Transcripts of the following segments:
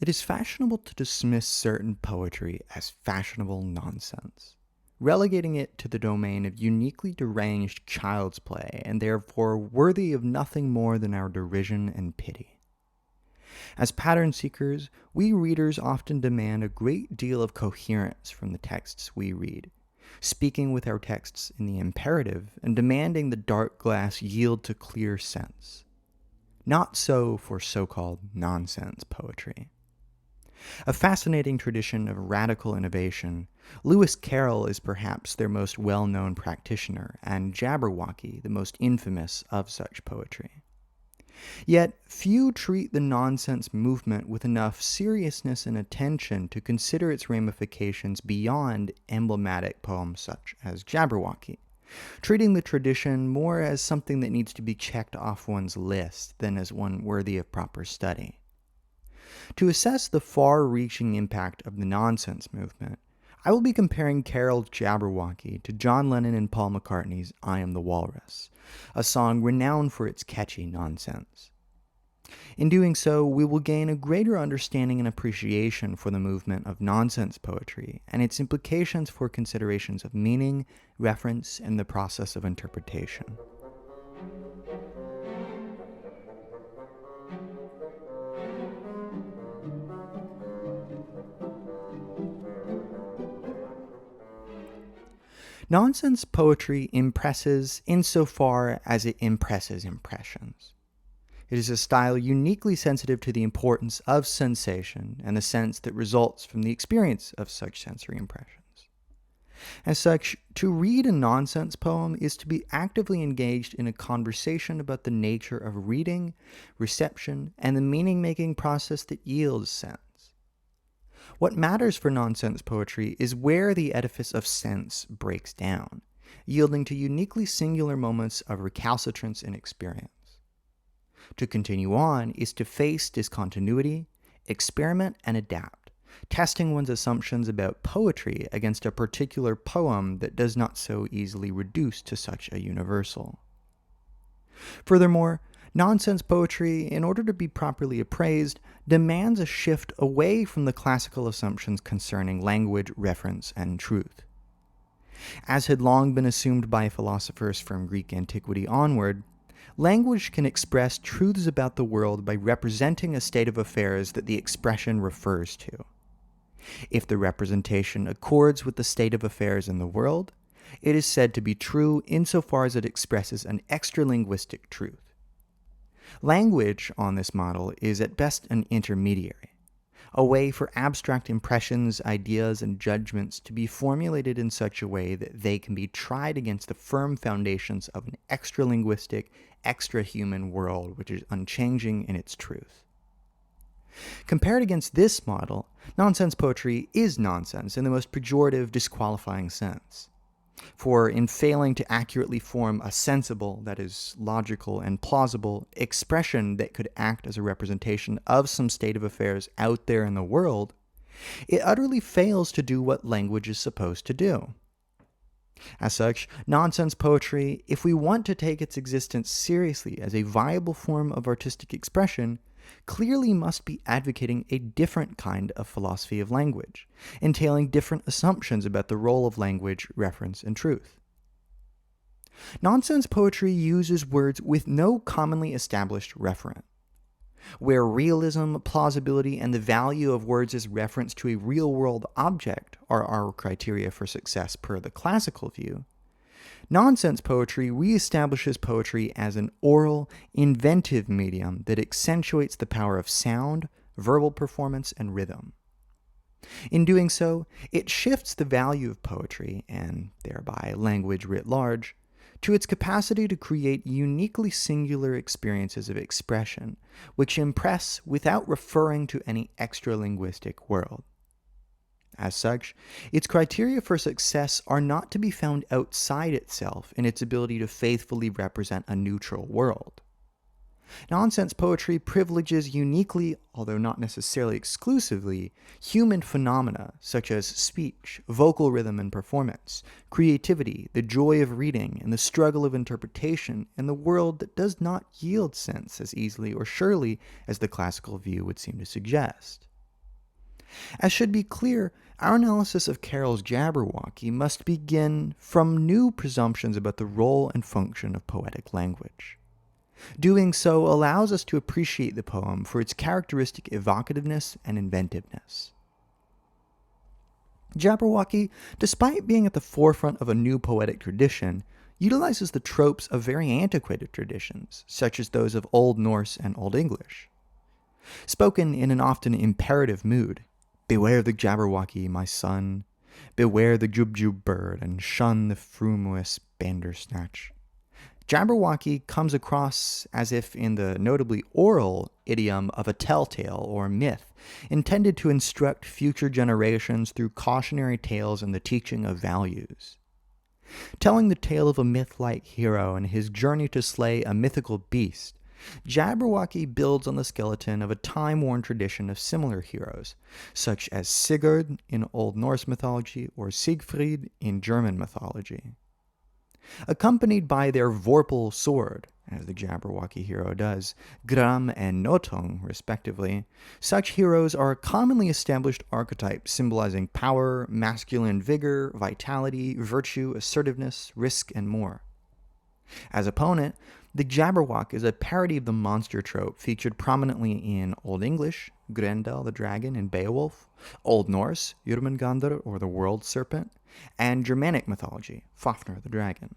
It is fashionable to dismiss certain poetry as fashionable nonsense, relegating it to the domain of uniquely deranged child's play and therefore worthy of nothing more than our derision and pity. As pattern seekers, we readers often demand a great deal of coherence from the texts we read, speaking with our texts in the imperative and demanding the dark glass yield to clear sense. Not so for so-called nonsense poetry. A fascinating tradition of radical innovation, Lewis Carroll is perhaps their most well-known practitioner, and Jabberwocky the most infamous of such poetry. Yet few treat the nonsense movement with enough seriousness and attention to consider its ramifications beyond emblematic poems such as Jabberwocky, treating the tradition more as something that needs to be checked off one's list than as one worthy of proper study. To assess the far-reaching impact of the nonsense movement, I will be comparing Carroll's Jabberwocky to John Lennon and Paul McCartney's I Am the Walrus, a song renowned for its catchy nonsense. In doing so, we will gain a greater understanding and appreciation for the movement of nonsense poetry and its implications for considerations of meaning, reference, and the process of interpretation. Nonsense poetry impresses insofar as it impresses impressions. It is a style uniquely sensitive to the importance of sensation and the sense that results from the experience of such sensory impressions. As such, to read a nonsense poem is to be actively engaged in a conversation about the nature of reading, reception, and the meaning-making process that yields sense. What matters for nonsense poetry is where the edifice of sense breaks down, yielding to uniquely singular moments of recalcitrance in experience. To continue on is to face discontinuity, experiment, and adapt, testing one's assumptions about poetry against a particular poem that does not so easily reduce to such a universal. Furthermore, nonsense poetry, in order to be properly appraised, demands a shift away from the classical assumptions concerning language, reference, and truth. As had long been assumed by philosophers from Greek antiquity onward, language can express truths about the world by representing a state of affairs that the expression refers to. If the representation accords with the state of affairs in the world, it is said to be true insofar as it expresses an extralinguistic truth. Language, on this model, is at best an intermediary, a way for abstract impressions, ideas, and judgments to be formulated in such a way that they can be tried against the firm foundations of an extralinguistic, extra-human world which is unchanging in its truth. Compared against this model, nonsense poetry is nonsense in the most pejorative, disqualifying sense. For in failing to accurately form a sensible, that is, logical and plausible, expression that could act as a representation of some state of affairs out there in the world, it utterly fails to do what language is supposed to do. As such, nonsense poetry, if we want to take its existence seriously as a viable form of artistic expression, clearly must be advocating a different kind of philosophy of language, entailing different assumptions about the role of language, reference, and truth. Nonsense poetry uses words with no commonly established referent. Where realism, plausibility, and the value of words as reference to a real-world object are our criteria for success per the classical view, nonsense poetry reestablishes poetry as an oral, inventive medium that accentuates the power of sound, verbal performance, and rhythm. In doing so, it shifts the value of poetry, and thereby language writ large, to its capacity to create uniquely singular experiences of expression, which impress without referring to any extra-linguistic world. As such, its criteria for success are not to be found outside itself in its ability to faithfully represent a neutral world. Nonsense poetry privileges uniquely, although not necessarily exclusively, human phenomena such as speech, vocal rhythm and performance, creativity, the joy of reading, and the struggle of interpretation in the world that does not yield sense as easily or surely as the classical view would seem to suggest. As should be clear, our analysis of Carroll's Jabberwocky must begin from new presumptions about the role and function of poetic language. Doing so allows us to appreciate the poem for its characteristic evocativeness and inventiveness. Jabberwocky, despite being at the forefront of a new poetic tradition, utilizes the tropes of very antiquated traditions, such as those of Old Norse and Old English. Spoken in an often imperative mood, beware the Jabberwocky, my son, beware the Jubjub bird, and shun the frumious bandersnatch. Jabberwocky comes across as if in the notably oral idiom of a telltale or myth, intended to instruct future generations through cautionary tales and the teaching of values. Telling the tale of a myth-like hero and his journey to slay a mythical beast, Jabberwocky builds on the skeleton of a time-worn tradition of similar heroes, such as Sigurd in Old Norse mythology or Siegfried in German mythology. Accompanied by their Vorpal sword, as the Jabberwocky hero does, Gram and Notung, respectively, such heroes are a commonly established archetype symbolizing power, masculine vigor, vitality, virtue, assertiveness, risk, and more. As opponent, the Jabberwock is a parody of the monster trope featured prominently in Old English, Grendel the dragon in Beowulf, Old Norse, Jörmungandr or the world serpent, and Germanic mythology, Fafnir the dragon.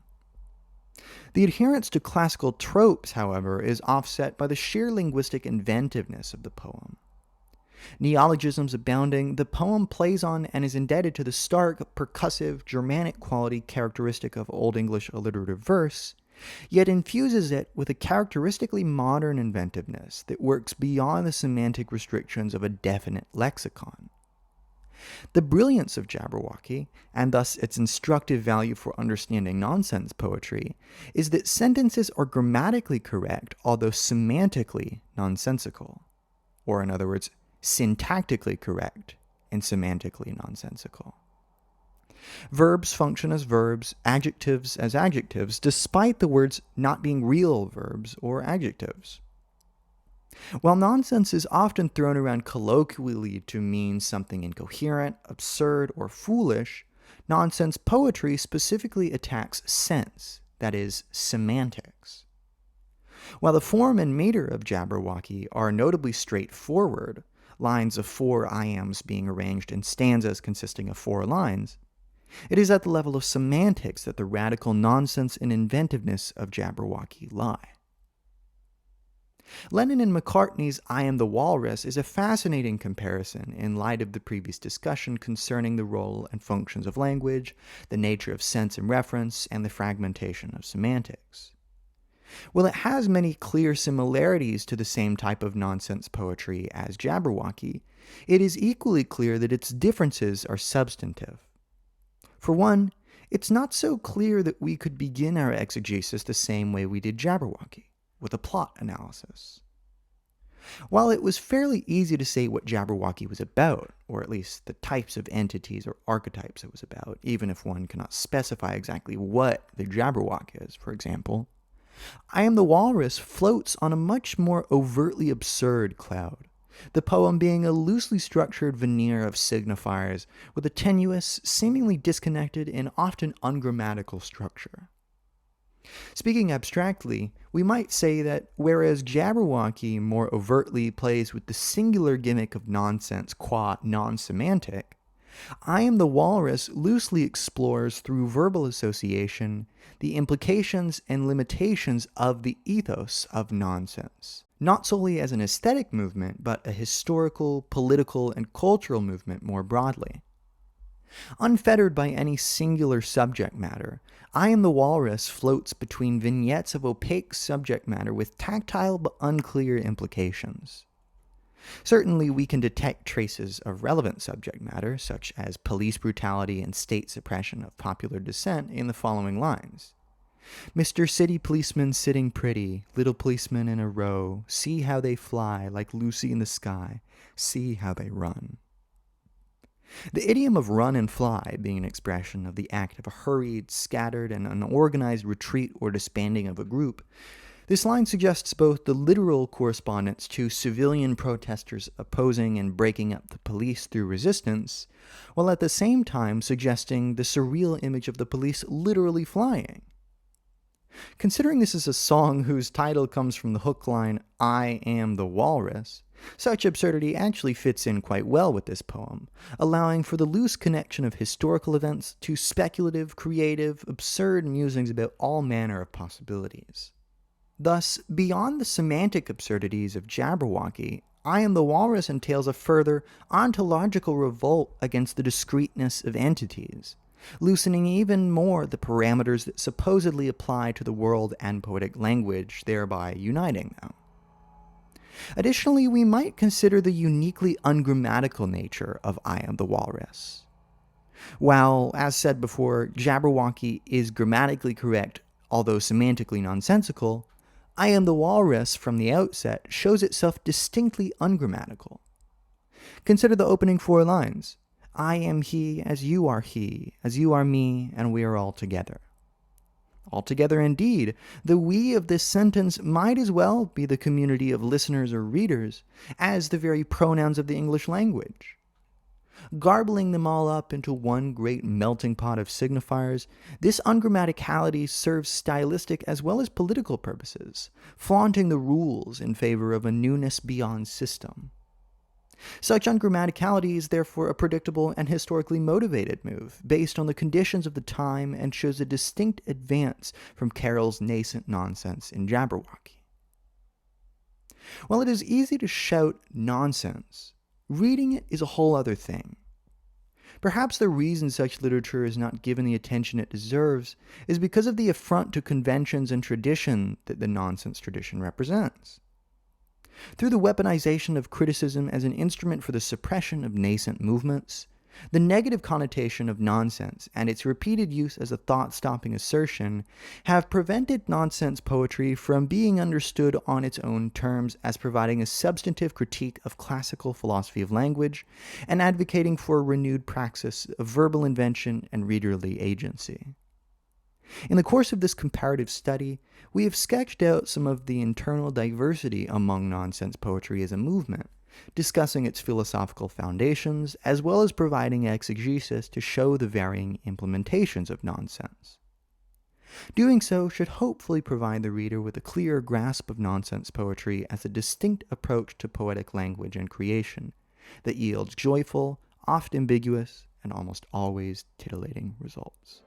The adherence to classical tropes, however, is offset by the sheer linguistic inventiveness of the poem. Neologisms abounding, the poem plays on and is indebted to the stark, percussive, Germanic quality characteristic of Old English alliterative verse, yet infuses it with a characteristically modern inventiveness that works beyond the semantic restrictions of a definite lexicon. The brilliance of Jabberwocky, and thus its instructive value for understanding nonsense poetry, is that sentences are grammatically correct although semantically nonsensical, or in other words, syntactically correct and semantically nonsensical. Verbs function as verbs, adjectives as adjectives, despite the words not being real verbs or adjectives. While nonsense is often thrown around colloquially to mean something incoherent, absurd, or foolish, nonsense poetry specifically attacks sense, that is, semantics. While the form and meter of Jabberwocky are notably straightforward, lines of 4 iambs being arranged in stanzas consisting of 4 lines, it is at the level of semantics that the radical nonsense and inventiveness of Jabberwocky lie. Lennon and McCartney's I Am the Walrus is a fascinating comparison in light of the previous discussion concerning the role and functions of language, the nature of sense and reference, and the fragmentation of semantics. While it has many clear similarities to the same type of nonsense poetry as Jabberwocky, it is equally clear that its differences are substantive. For one, it's not so clear that we could begin our exegesis the same way we did Jabberwocky, with a plot analysis. While it was fairly easy to say what Jabberwocky was about, or at least the types of entities or archetypes it was about, even if one cannot specify exactly what the Jabberwock is, for example, I Am the Walrus floats on a much more overtly absurd cloud, the poem being a loosely structured veneer of signifiers with a tenuous, seemingly disconnected, and often ungrammatical structure. Speaking abstractly, we might say that whereas Jabberwocky more overtly plays with the singular gimmick of nonsense qua non-semantic, I Am the Walrus loosely explores through verbal association the implications and limitations of the ethos of nonsense, not solely as an aesthetic movement, but a historical, political, and cultural movement more broadly. Unfettered by any singular subject matter, I Am the Walrus floats between vignettes of opaque subject matter with tactile but unclear implications. Certainly, we can detect traces of relevant subject matter, such as police brutality and state suppression of popular dissent, in the following lines. Mr. City Policeman sitting pretty, little policemen in a row, see how they fly like Lucy in the sky, see how they run. The idiom of run and fly being an expression of the act of a hurried, scattered, and unorganized retreat or disbanding of a group, This line suggests both the literal correspondence to civilian protesters opposing and breaking up the police through resistance, while at the same time suggesting the surreal image of the police literally flying. Considering this is a song whose title comes from the hook line, "I am the Walrus," such absurdity actually fits in quite well with this poem, allowing for the loose connection of historical events to speculative, creative, absurd musings about all manner of possibilities. Thus, beyond the semantic absurdities of Jabberwocky, I Am the Walrus entails a further ontological revolt against the discreteness of entities, loosening even more the parameters that supposedly apply to the world and poetic language, thereby uniting them. Additionally, we might consider the uniquely ungrammatical nature of I Am the Walrus. While, as said before, Jabberwocky is grammatically correct, although semantically nonsensical, I Am the Walrus from the outset shows itself distinctly ungrammatical. Consider the opening 4 lines. I am he, as you are me, and we are all together. Altogether indeed, the we of this sentence might as well be the community of listeners or readers as the very pronouns of the English language. Garbling them all up into one great melting pot of signifiers, this ungrammaticality serves stylistic as well as political purposes, flaunting the rules in favor of a newness beyond system. Such ungrammaticality is therefore a predictable and historically motivated move, based on the conditions of the time, and shows a distinct advance from Carroll's nascent nonsense in Jabberwocky. While it is easy to shout nonsense, reading it is a whole other thing. Perhaps the reason such literature is not given the attention it deserves is because of the affront to conventions and tradition that the nonsense tradition represents. Through the weaponization of criticism as an instrument for the suppression of nascent movements, the negative connotation of nonsense and its repeated use as a thought-stopping assertion have prevented nonsense poetry from being understood on its own terms as providing a substantive critique of classical philosophy of language and advocating for a renewed praxis of verbal invention and readerly agency. In the course of this comparative study, we have sketched out some of the internal diversity among nonsense poetry as a movement, discussing its philosophical foundations, as well as providing exegesis to show the varying implementations of nonsense. Doing so should hopefully provide the reader with a clearer grasp of nonsense poetry as a distinct approach to poetic language and creation that yields joyful, oft ambiguous, and almost always titillating results.